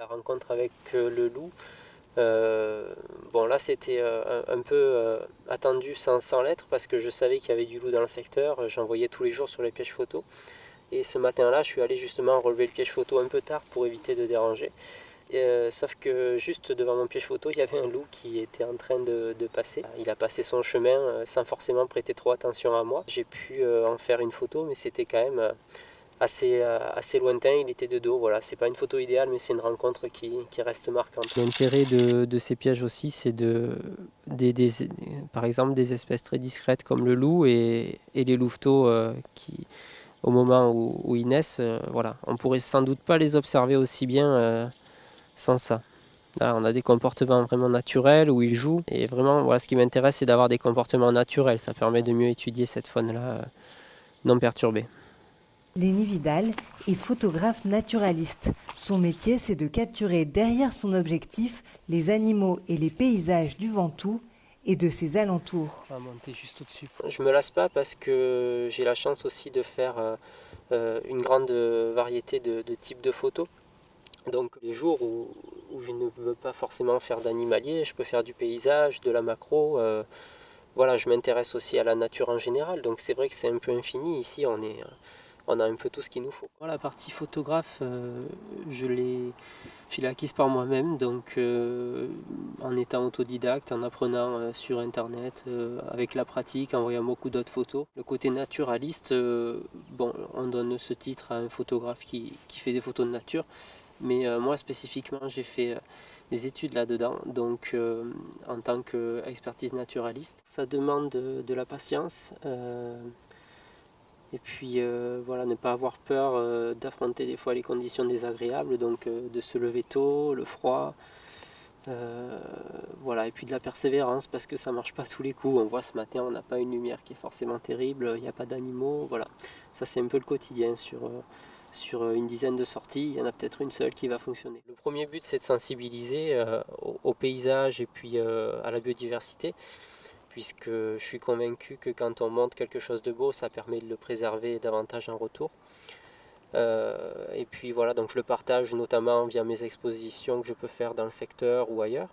La rencontre avec le loup, bon là c'était un peu attendu sans l'être parce que je savais qu'il y avait du loup dans le secteur, j'en voyais tous les jours sur les pièges photos. Et ce matin-là, je suis allé justement relever le piège photo un peu tard pour éviter de déranger. Sauf que juste devant mon piège photo, il y avait un loup qui était en train de passer. Il a passé son chemin sans forcément prêter trop attention à moi. J'ai pu en faire une photo, mais c'était quand même assez lointain, il était de dos. Voilà, c'est pas une photo idéale, mais c'est une rencontre qui reste marquante. L'intérêt de ces pièges aussi, c'est par exemple des espèces très discrètes comme le loup et les louveteaux qui, au moment où ils naissent, voilà, on pourrait sans doute pas les observer aussi bien sans ça. Là, on a des comportements vraiment naturels où ils jouent. Et vraiment, voilà, ce qui m'intéresse, c'est d'avoir des comportements naturels. Ça permet de mieux étudier cette faune-là non perturbée. Lenny Vidal est photographe naturaliste. Son métier, c'est de capturer derrière son objectif les animaux et les paysages du Ventoux et de ses alentours. On va monter juste au-dessus. Je me lasse pas parce que j'ai la chance aussi de faire une grande variété de types de photos. Donc les jours où je ne veux pas forcément faire d'animalier, je peux faire du paysage, de la macro. Voilà, je m'intéresse aussi à la nature en général. Donc c'est vrai que c'est un peu infini. Ici, on a un peu tout ce qu'il nous faut. La partie photographe, je l'ai acquise par moi-même, donc en étant autodidacte, en apprenant sur internet, avec la pratique, en voyant beaucoup d'autres photos. Le côté naturaliste, bon, on donne ce titre à un photographe qui fait des photos de nature, mais moi spécifiquement j'ai fait des études là-dedans, donc en tant qu'expertise naturaliste. Ça demande de la patience. Et puis voilà, ne pas avoir peur d'affronter des fois les conditions désagréables, donc de se lever tôt, le froid, voilà, et puis de la persévérance parce que ça marche pas tous les coups. On voit ce matin, on n'a pas une lumière qui est forcément terrible, il n'y a pas d'animaux, voilà. Ça c'est un peu le quotidien sur une dizaine de sorties, il y en a peut-être une seule qui va fonctionner. Le premier but c'est de sensibiliser au paysage et puis à la biodiversité, puisque je suis convaincu que quand on monte quelque chose de beau, ça permet de le préserver davantage en retour. Et puis voilà, donc je le partage notamment via mes expositions que je peux faire dans le secteur ou ailleurs.